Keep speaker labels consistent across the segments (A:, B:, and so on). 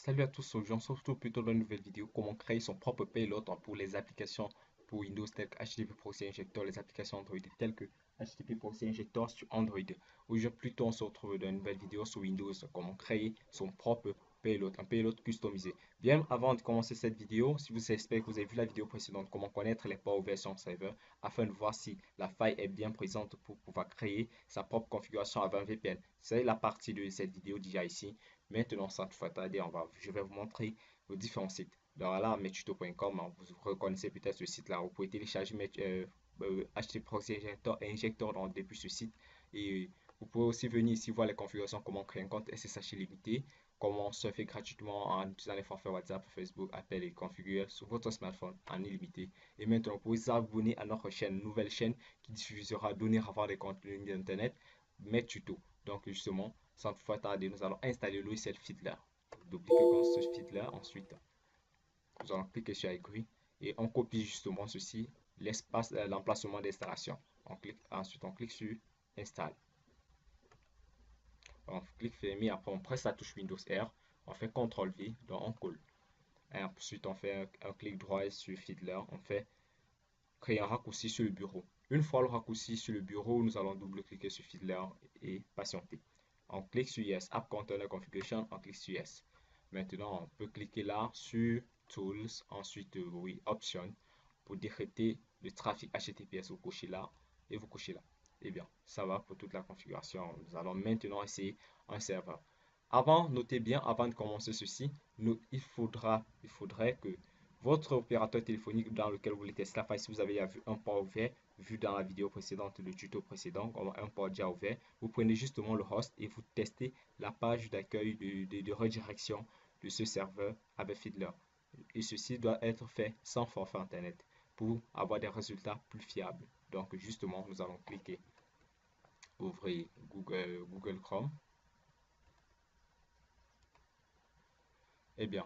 A: Salut à tous, aujourd'hui on se retrouve plutôt dans une nouvelle vidéo, comment créer son propre payload pour les applications pour Windows telles que HTTP Proxy Injector, les applications Android telles que HTTP Proxy Injector sur Android. Aujourd'hui plutôt on se retrouve dans une nouvelle vidéo sur Windows, comment créer son propre payload, un payload customisé. Bien avant de commencer cette vidéo, si vous espérez que vous avez vu la vidéo précédente, comment connaître les ports version serveur, afin de voir si la faille est bien présente pour pouvoir créer sa propre configuration avec un VPN. C'est la partie de cette vidéo déjà ici. Maintenant, sans toutefois tarder, je vais vous montrer vos différents sites. Donc là, metuto.com, vous reconnaissez peut-être ce site-là. Vous pouvez télécharger HTTP Proxy Injector depuis ce site. Et vous pouvez aussi venir ici voir les configurations, comment créer un compte SSH limité, comment surfer gratuitement en utilisant les forfaits WhatsApp, Facebook, Apple et configurer sur votre smartphone en illimité. Et maintenant, vous pouvez vous abonner à notre chaîne, nouvelle chaîne qui diffusera, donner avant des contenus d'Internet, Metuto. Donc justement, sans toutefois tarder, nous allons installer le logiciel Fiddler. Double-cliquons sur ce Fiddler, ensuite nous allons cliquer sur Agree et on copie justement ceci, l'espace, l'emplacement d'installation. Ensuite on clique sur Install. On clique fermé, après on presse la touche Windows R, on fait CTRL V, donc on colle. Et ensuite on fait un clic droit sur Fiddler, on fait créer un raccourci sur le bureau. Une fois le raccourci sur le bureau, nous allons double-cliquer sur Fiddler et patienter. On clique sur Yes, App Container Configuration, on clique sur Yes. Maintenant, on peut cliquer là sur Tools, ensuite oui, Options, pour décréter le trafic HTTPS. Vous cochez là et vous cochez là. Eh bien, ça va pour toute la configuration. Nous allons maintenant essayer un serveur. Avant, notez bien, avant de commencer ceci, il faudrait que votre opérateur téléphonique dans lequel vous voulez tester la faille, si vous avez vu un port ouvert, vu dans la vidéo précédente, le tuto précédent, un port déjà ouvert, vous prenez justement le host et vous testez la page d'accueil de redirection de ce serveur avec Fiddler. Et ceci doit être fait sans forfait Internet pour avoir des résultats plus fiables. Donc justement, nous allons cliquer, ouvrir Google Chrome. Eh bien,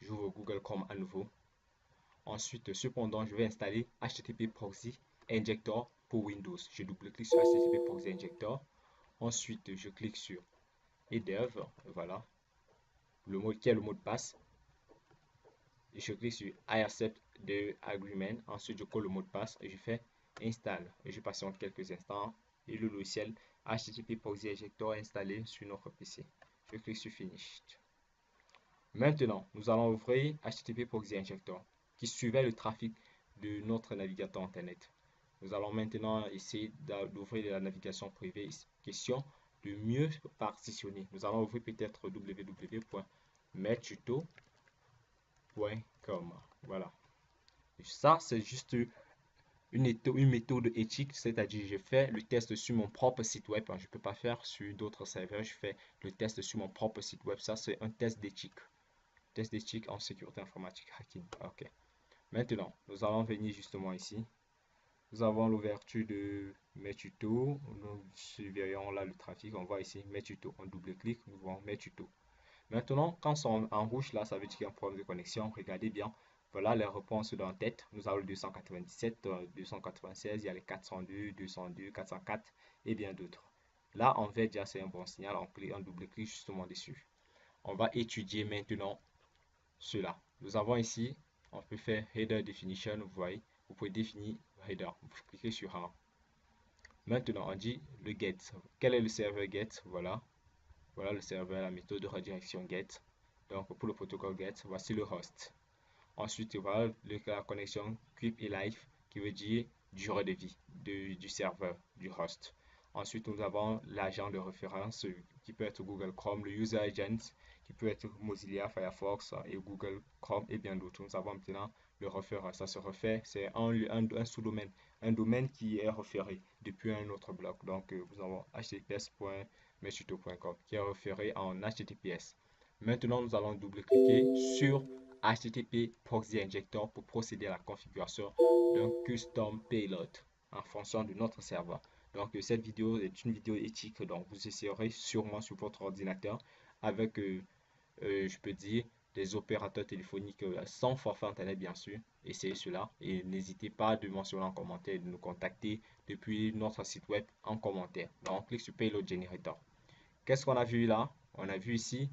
A: j'ouvre Google Chrome à nouveau. Ensuite, cependant, je vais installer HTTP Proxy Injector pour Windows. Je double-clique sur HTTP Proxy Injector. Ensuite, je clique sur EDEV, voilà, le mot qui est le mot de passe. Et je clique sur I accept the agreement. Ensuite, je colle le mot de passe et je fais install. Et je patiente quelques instants et le logiciel HTTP Proxy Injector est installé sur notre PC. Je clique sur Finished. Maintenant, nous allons ouvrir HTTP Proxy Injector qui suivait le trafic de notre navigateur Internet. Nous allons maintenant essayer d'ouvrir la navigation privée. Question de mieux partitionner. Nous allons ouvrir peut-être www.metuto.com. Voilà. Et ça, c'est juste une méthode éthique, c'est-à-dire je fais le test sur mon propre site web. Je ne peux pas faire sur d'autres serveurs. Je fais le test sur mon propre site web. Ça, c'est un test d'éthique. Test d'éthique en sécurité informatique hacking. Ok. Maintenant, nous allons venir justement ici. Nous avons l'ouverture de mes tutos. Nous surveillons là le trafic. On voit ici mes tutos. On double-clique, nous voyons mes tutos. Maintenant, quand c'est en rouge, là, ça veut dire qu'il y a un problème de connexion. Regardez bien. Voilà les réponses dans tête. Nous avons le 297, 296, il y a les 402, 202, 404 et bien d'autres. Là, en vert, déjà, c'est un bon signal. On double-clique justement dessus. On va étudier maintenant cela. Nous avons ici, on peut faire header definition, vous voyez, vous pouvez définir header. Vous cliquez sur un. Maintenant, on dit le get. Quel est le serveur get? Voilà. Voilà le serveur, la méthode de redirection get. Donc, pour le protocole get, voici le host. Ensuite, voilà la connexion keep alive qui veut dire durée de vie du serveur, du host. Ensuite, nous avons l'agent de référence qui peut être Google Chrome, le user agent qui peut être Mozilla, Firefox et Google Chrome et bien d'autres. Nous avons maintenant le référent. Ça se refait, c'est un sous-domaine, un domaine qui est référé depuis un autre bloc. Donc, nous avons https.mesuto.com qui est référé en HTTPS. Maintenant, nous allons double-cliquer sur HTTP Proxy Injector pour procéder à la configuration d'un custom payload en fonction de notre serveur. Donc cette vidéo est une vidéo éthique, donc vous essayerez sûrement sur votre ordinateur avec, je peux dire, des opérateurs téléphoniques sans forfait internet bien sûr. Essayez cela et n'hésitez pas de mentionner en commentaire et de nous contacter depuis notre site web en commentaire. Donc on clique sur Payload Generator. Qu'est-ce qu'on a vu là? On a vu ici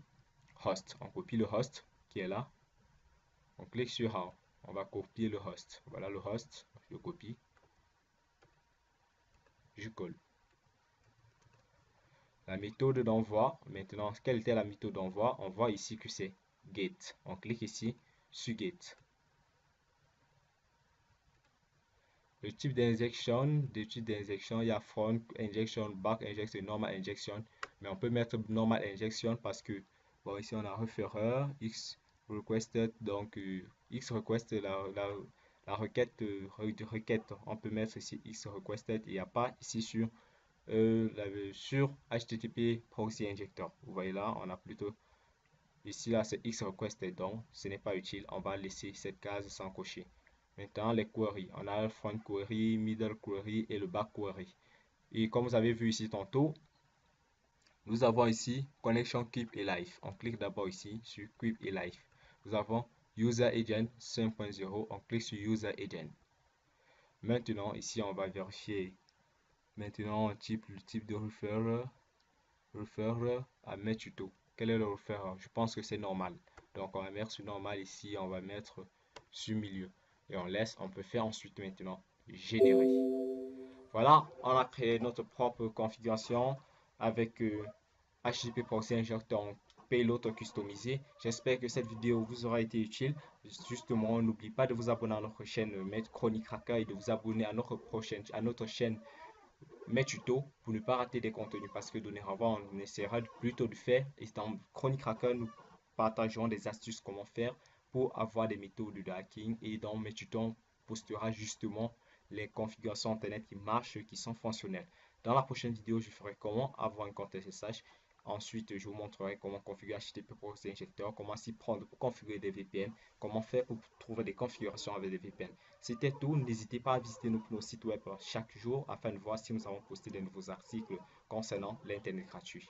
A: host. On copie le host qui est là. On clique sur How. On va copier le host. Voilà le host. Je copie. Je colle. La méthode d'envoi. Maintenant, quelle était la méthode d'envoi? On voit ici que c'est get. On clique ici sur get. Le type d'injection, il y a front injection, back injection, normal injection. Mais on peut mettre normal injection parce que, bon, ici on a referrer, X requested, donc X request, la requête, requête, on peut mettre ici X requested. Il n'y a pas ici sur HTTP proxy injector. Vous voyez là, on a plutôt, ici là c'est X requested, donc ce n'est pas utile. On va laisser cette case sans cocher. Maintenant, les queries. On a le front query, middle query et le back query. Et comme vous avez vu ici tantôt, nous avons ici Connection Keep et Live. On clique d'abord ici sur Keep et Live. Nous avons User Agent 5.0. On clique sur User Agent. Maintenant, ici, on va vérifier. Maintenant, le type de referrer à mes tutos. Quel est le referrer? Je pense que c'est normal. Donc, on va mettre sur normal ici. On va mettre sur milieu. Et on laisse, on peut faire ensuite maintenant générer. Voilà, on a créé notre propre configuration avec HTTP Proxy Injector payload customisé. J'espère que cette vidéo vous aura été utile. Justement, n'oubliez pas de vous abonner à notre chaîne Maître Chronique Hacker et de vous abonner à notre chaîne Mes Tutos pour ne pas rater des contenus parce que dorénavant, on essaiera plutôt de faire. Et dans Chronique Hacker, nous partagerons des astuces comment faire pour avoir des méthodes de hacking et dans Mes Tutos, on postera justement les configurations internet qui marchent, qui sont fonctionnelles. Dans la prochaine vidéo, je ferai comment avoir un compte SSH. Ensuite, je vous montrerai comment configurer HTTP Proxy Injector, comment s'y prendre pour configurer des VPN, comment faire pour trouver des configurations avec des VPN. C'était tout. N'hésitez pas à visiter nos sites web chaque jour afin de voir si nous avons posté de nouveaux articles concernant l'Internet gratuit.